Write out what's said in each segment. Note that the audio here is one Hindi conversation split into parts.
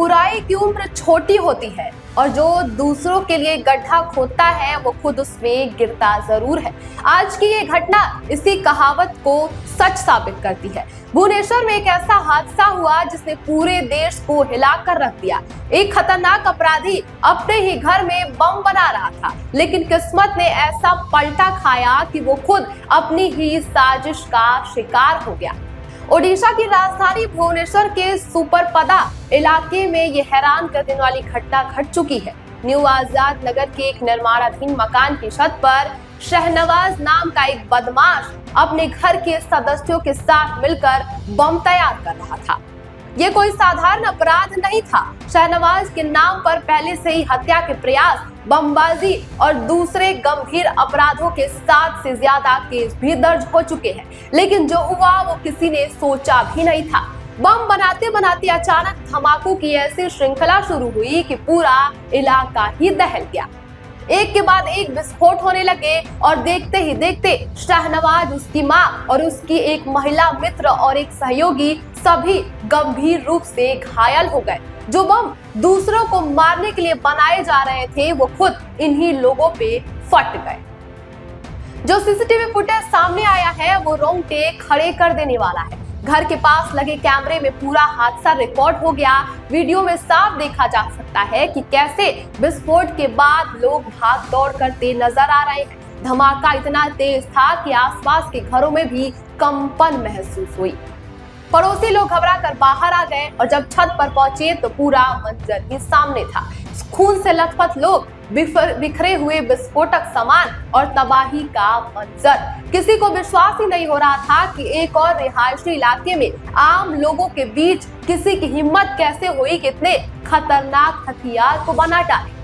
बुराई की उम्र छोटी होती है और जो दूसरों के लिए गड्ढा खोदता है वो खुद उसमें गिरता जरूर है। आज की ये घटना इसी कहावत को सच साबित करती है। भुवनेश्वर में एक ऐसा हादसा हुआ जिसने पूरे देश को हिलाकर रख दिया। एक खतरनाक अपराधी अपने ही घर में बम बना रहा था, लेकिन किस्मत ने ऐसा पलटा खाया कि वो खुद अपनी ही साजिश का शिकार हो गया। ओडिशा की राजधानी भुवनेश्वर के सुपरपदा इलाके में ये हैरान कर देने वाली घटना घट चुकी है। न्यू आजाद नगर के एक निर्माणाधीन मकान की छत पर शहनवाज नाम का एक बदमाश अपने घर के सदस्यों के साथ मिलकर बम तैयार कर रहा था। ये कोई साधारण अपराध नहीं था। शहनवाज के नाम पर पहले से ही हत्या के प्रयास, बमबाजी और दूसरे गंभीर अपराधों के 7 से ज्यादा केस भी दर्ज हो चुके हैं, लेकिन जो हुआ वो किसी ने सोचा भी नहीं था। बम बनाते बनाते अचानक धमाकों की ऐसी श्रृंखला शुरू हुई कि पूरा इलाका ही दहल गया। एक के बाद एक विस्फोट होने लगे और देखते ही देखते शहनवाज, उसकी मां और उसकी एक महिला मित्र और एक सहयोगी सभी गंभीर रूप से घायल हो गए। जो बम दूसरों को मारने के लिए बनाए जा रहे थे वो खुद इन्हीं लोगों पे फट गए। जो सीसीटीवी फुटेज सामने आया है वो रोंगटे खड़े कर देने वाला है। घर के पास लगे कैमरे में पूरा हादसा रिकॉर्ड हो गया। वीडियो में साफ देखा जा सकता है कि कैसे विस्फोट के बाद लोग भाग दौड़ करते नजर आ रहे हैं। धमाका इतना तेज था कि आसपास के घरों में भी कंपन महसूस हुई। पड़ोसी लोग घबरा कर बाहर आ गए और जब छत पर पहुंचे तो पूरा मंजर ही सामने था। खून से लथपथ लोग, बिखरे हुए विस्फोटक सामान और तबाही का मंजर। किसी को विश्वास ही नहीं हो रहा था कि एक और रिहायशी इलाके में आम लोगों के बीच किसी की हिम्मत कैसे हुई कि इतने खतरनाक हथियार को बना डाले।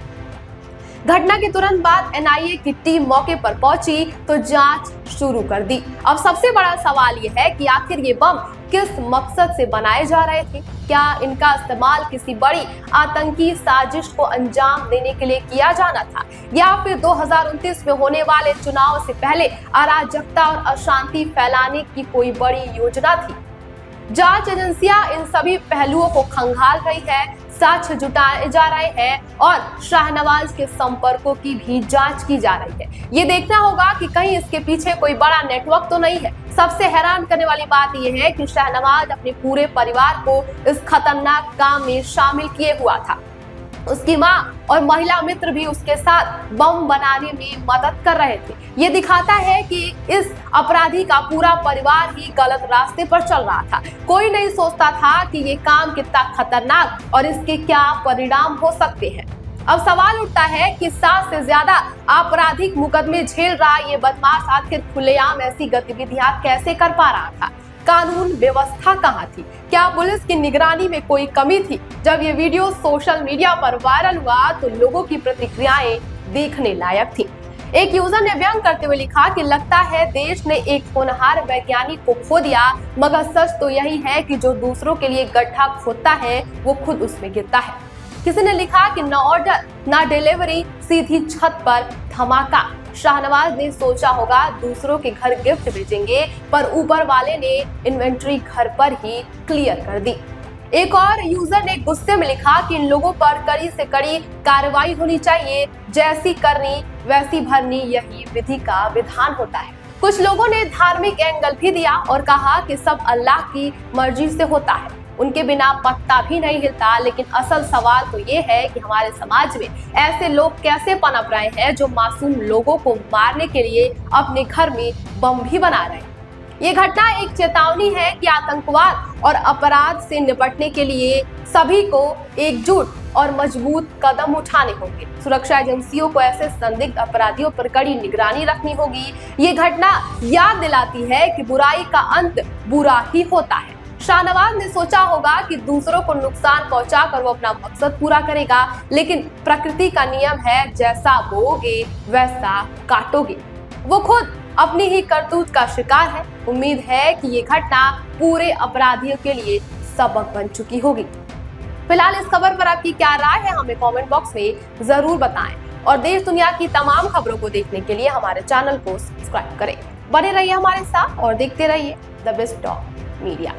घटना के तुरंत बाद एनआईए की टीम मौके पर पहुंची तो जांच शुरू कर दी। अब सबसे बड़ा सवाल ये है कि आखिर ये बम किस मकसद से बनाए जा रहे थे? क्या इनका इस्तेमाल किसी बड़ी आतंकी साजिश को अंजाम देने के लिए किया जाना था, या फिर 2029 में होने वाले चुनाव से पहले अराजकता और अशांति फैलाने की कोई बड़ी योजना थी? जांच एजेंसियां इन सभी पहलुओं को खंगाल रही है, साक्ष्य जुटाए जा रहे हैं और शाहनवाज के संपर्कों की भी जांच की जा रही है। ये देखना होगा कि कहीं इसके पीछे कोई बड़ा नेटवर्क तो नहीं है। सबसे हैरान करने वाली बात यह है कि शाहनवाज अपने पूरे परिवार को इस खतरनाक काम में शामिल किए हुआ था। उसकी मां और महिला मित्र भी उसके साथ बम बनाने में मदद कर रहे थे। ये दिखाता है कि इस अपराधी का पूरा परिवार ही गलत रास्ते पर चल रहा था। कोई नहीं सोचता था कि ये काम कितना खतरनाक और इसके क्या परिणाम हो सकते हैं। अब सवाल उठता है कि 7 से ज्यादा आपराधिक मुकदमे झेल रहा ये बदमाश आखिर खुलेआम ऐसी गतिविधियां कैसे कर पा रहा था? कानून व्यवस्था कहाँ थी? क्या पुलिस की निगरानी में कोई कमी थी? जब ये वीडियो सोशल मीडिया पर वायरल हुआ तो लोगों की प्रतिक्रियाएं देखने लायक थी। एक यूजर ने व्यंग करते हुए लिखा कि लगता है देश ने एक होनहार वैज्ञानिक को खो दिया, मगर सच तो यही है कि जो दूसरों के लिए गड्ढा खोदता है वो खुद उसमें गिरता है। किसी ने लिखा कि न ऑर्डर न डिलीवरी, सीधी छत पर धमाका। शाहनवाज ने सोचा होगा दूसरों के घर गिफ्ट भेजेंगे, पर ऊपर वाले ने इन्वेंट्री घर पर ही क्लियर कर दी। एक और यूजर ने गुस्से में लिखा कि इन लोगों पर कड़ी से कड़ी कार्रवाई होनी चाहिए, जैसी करनी वैसी भरनी, यही विधि का विधान होता है। कुछ लोगों ने धार्मिक एंगल भी दिया और कहा कि सब अल्लाह की मर्जी से होता है, उनके बिना पत्ता भी नहीं हिलता। लेकिन असल सवाल तो ये है कि हमारे समाज में ऐसे लोग कैसे पनप रहे हैं जो मासूम लोगों को मारने के लिए अपने घर में बम भी बना रहे हैं। ये घटना एक चेतावनी है कि आतंकवाद और अपराध से निपटने के लिए सभी को एकजुट और मजबूत कदम उठाने होंगे। सुरक्षा एजेंसियों को ऐसे संदिग्ध अपराधियों पर कड़ी निगरानी रखनी होगी। ये घटना याद दिलाती है कि बुराई का अंत बुरा ही होता है। शाहनवाज ने सोचा होगा कि दूसरों को नुकसान पहुंचाकर वो अपना मकसद पूरा करेगा, लेकिन प्रकृति का नियम है जैसा बोओगे वैसा काटोगे। वो खुद अपनी ही करतूत का शिकार है। उम्मीद है कि ये घटना पूरे अपराधियों के लिए सबक बन चुकी होगी। फिलहाल इस खबर पर आपकी क्या राय है हमें कमेंट बॉक्स में जरूर बताएं और देश दुनिया की तमाम खबरों को देखने के लिए हमारे चैनल को सब्सक्राइब करें। बने रहिए हमारे साथ और देखते रहिए द बेस्ट ऑफ मीडिया।